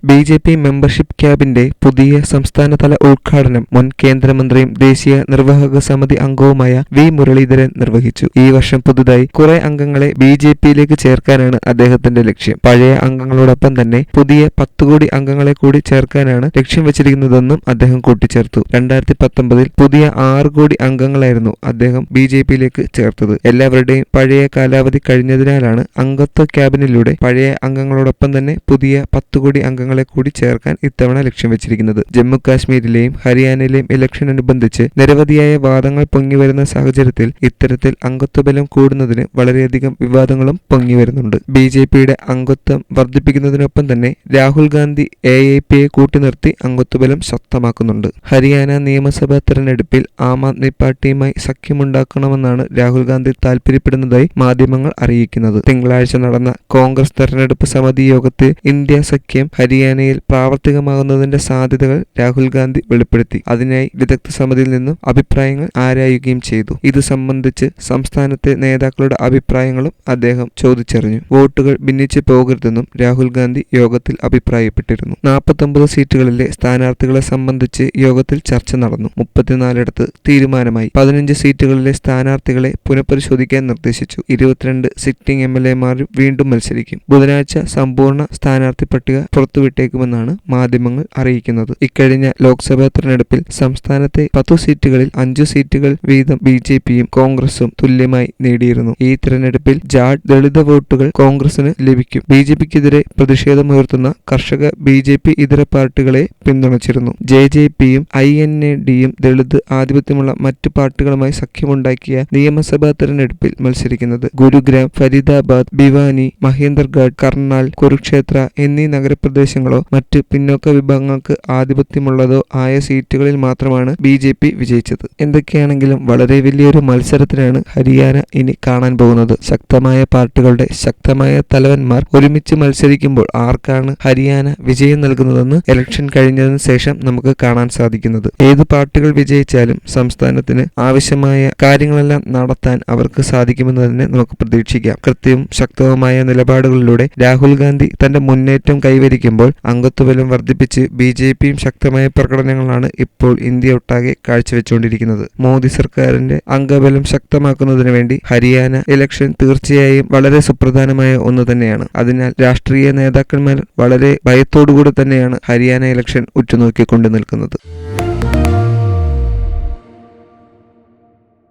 BJP membership ക്യാബിന്റെ പുതിയ സംസ്ഥാനതല ഉദ്ഘാടനം മുൻ കേന്ദ്രമന്ത്രിയും ദേശീയ നിർവാഹക സമിതി അംഗവുമായ വി മുരളീധരൻ നിർവഹിച്ചു. ഈ വർഷം പുതുതായി കുറെ അംഗങ്ങളെ BJPയിലേക്ക് ചേർക്കാനാണ് അദ്ദേഹത്തിന്റെ ലക്ഷ്യം. പഴയ അംഗങ്ങളോടൊപ്പം തന്നെ പുതിയ 10 കോടി അംഗങ്ങളെ കൂടി ചേർക്കാനാണ് ലക്ഷ്യം വെച്ചിരിക്കുന്നതെന്നും അദ്ദേഹം കൂട്ടിച്ചേർത്തു. 2019 പുതിയ 6 കോടി അംഗങ്ങളായിരുന്നു അദ്ദേഹം BJPയിലേക്ക് ചേർത്തത്. എല്ലാവരുടെയും പഴയ കാലാവധി കഴിഞ്ഞതിനാലാണ് അംഗത്വ ക്യാബിനിലൂടെ പഴയ അംഗങ്ങളോടൊപ്പം തന്നെ പുതിയ 10 കോടി അംഗങ്ങളെ കൂടി ചേർക്കാൻ ഇത്തവണ ലക്ഷ്യം വെച്ചിരിക്കുന്നത്. ജമ്മു കാശ്മീരിലെയും ഹരിയാനയിലെയും ഇലക്ഷനനുബന്ധിച്ച് നിരവധിയായ വാദങ്ങൾ പൊങ്ങിവരുന്ന സാഹചര്യത്തിൽ ഇത്തരത്തിൽ അംഗത്വബലം കൂടുന്നതിന് വളരെയധികം വിവാദങ്ങളും പൊങ്ങിവരുന്നുണ്ട്. BJPയുടെ അംഗത്വം വർദ്ധിപ്പിക്കുന്നതിനൊപ്പം തന്നെ രാഹുൽ ഗാന്ധി AAPയെ കൂട്ടിനിർത്തി അംഗത്വബലം ശക്തമാക്കുന്നുണ്ട്. ഹരിയാന നിയമസഭാ തെരഞ്ഞെടുപ്പിൽ ആം ആദ്മി പാർട്ടിയുമായി സഖ്യമുണ്ടാക്കണമെന്നാണ് രാഹുൽ ഗാന്ധി താൽപര്യപ്പെടുന്നതായി മാധ്യമങ്ങൾ അറിയിക്കുന്നത്. തിങ്കളാഴ്ച നടന്ന കോൺഗ്രസ് തെരഞ്ഞെടുപ്പ് സമിതി യോഗത്തിൽ ഇന്ത്യ സഖ്യം ഹരിയാനയിൽ പ്രാവർത്തികമാകുന്നതിന്റെ സാധ്യതകൾ രാഹുൽ ഗാന്ധി വെളിപ്പെടുത്തി. അതിനായി വിദഗ്ധ സമിതിയിൽ നിന്നും അഭിപ്രായങ്ങൾ ആരായുകയും ചെയ്തു. ഇത് സംബന്ധിച്ച് സംസ്ഥാനത്തെ നേതാക്കളുടെ അഭിപ്രായങ്ങളും അദ്ദേഹം ചോദിച്ചറിഞ്ഞു. വോട്ടുകൾ ഭിന്നിച്ചു പോകരുതെന്നും രാഹുൽ ഗാന്ധി യോഗത്തിൽ അഭിപ്രായപ്പെട്ടിരുന്നു. 49 സീറ്റുകളിലെ സ്ഥാനാർത്ഥികളെ സംബന്ധിച്ച് യോഗത്തിൽ ചർച്ച നടന്നു. 34 തീരുമാനമായി. 15 സീറ്റുകളിലെ സ്ഥാനാർത്ഥികളെ പുനഃപരിശോധിക്കാൻ നിർദ്ദേശിച്ചു. 22 സിറ്റിംഗ് MLAമാരും വീണ്ടും മത്സരിക്കും. ബുധനാഴ്ച സമ്പൂർണ്ണ സ്ഥാനാർത്ഥി പട്ടിക പുറത്തുവിട്ടേക്കുമെന്നാണ് മാധ്യമങ്ങൾ അറിയിക്കുന്നത്. ഇക്കഴിഞ്ഞ ലോക്സഭാ തെരഞ്ഞെടുപ്പിൽ സംസ്ഥാനത്തെ 10 സീറ്റുകളിൽ 5 സീറ്റുകൾ വീതം BJPയും കോൺഗ്രസും തുല്യമായി നേടിയിരുന്നു. ഈ തെരഞ്ഞെടുപ്പിൽ ജാട്ട് ദളിത് വോട്ടുകൾ കോൺഗ്രസിന് ലഭിക്കും. BJPക്കെതിരെ പ്രതിഷേധമുയർത്തുന്ന കർഷക BJP ഇതര പാർട്ടികളെ പിന്തുണച്ചിരുന്നു. JJPയും INADയും ദളിത് ആധിപത്യമുള്ള മറ്റു പാർട്ടികളുമായി സഖ്യമുണ്ടാക്കിയ നിയമസഭാ തെരഞ്ഞെടുപ്പിൽ മത്സരിക്കുന്നത്. ഗുരുഗ്രാം, ഫരീദാബാദ്, ഭിവാനി, മഹേന്ദർഗഡ്, കർണാൽ, കുരുക്ഷേത്ര എന്നീ നഗരപ്രദേശങ്ങളോ മറ്റ് പിന്നോക്ക വിഭാഗങ്ങൾക്ക് ആധിപത്യമുള്ളതോ ആയ സീറ്റുകളിൽ മാത്രമാണ് BJP വിജയിച്ചത്. എന്തൊക്കെയാണെങ്കിലും വളരെ വലിയൊരു മത്സരത്തിനാണ് ഹരിയാന ഇനി കാണാൻ പോകുന്നത്. ശക്തമായ പാർട്ടികളുടെ ശക്തമായ തലവന്മാർ ഒരുമിച്ച് മത്സരിക്കുമ്പോൾ ആർക്കാണ് ഹരിയാന വിജയം നൽകുന്നതെന്ന് ഇലക്ഷൻ കഴിഞ്ഞതിന് ശേഷം നമുക്ക് കാണാൻ സാധിക്കുന്നത്. ഏത് പാർട്ടികൾ വിജയിച്ചാലും സംസ്ഥാനത്തിന് ആവശ്യമായ കാര്യങ്ങളെല്ലാം നടത്താൻ അവർക്ക് സാധിക്കുമെന്ന് തന്നെ നമുക്ക് പ്രതീക്ഷിക്കാം. കൃത്യവും ശക്തവുമായ നിലപാടുകളിലൂടെ രാഹുൽ ഗാന്ധി തന്റെ മുന്നേറ്റം കൈവരിക്കുമ്പോൾ അംഗത്വബലം വർദ്ധിപ്പിച്ച് BJPയും ശക്തമായ പ്രകടനങ്ങളാണ് ഇപ്പോൾ ഇന്ത്യ ഒട്ടാകെ കാഴ്ചവെച്ചുകൊണ്ടിരിക്കുന്നത്. മോദി സർക്കാരിന്റെ അംഗബലം ശക്തമാക്കുന്നതിന് വേണ്ടി ഹരിയാന ഇലക്ഷൻ തീർച്ചയായും വളരെ സുപ്രധാനമായ ഒന്ന് തന്നെയാണ്. അതിനാൽ രാഷ്ട്രീയ നേതാക്കന്മാർ വളരെ ഭയത്തോടുകൂടി തന്നെയാണ് ഹരിയാന ഇലക്ഷൻ ഉറ്റുനോക്കിക്കൊണ്ട് നിൽക്കുന്നത്.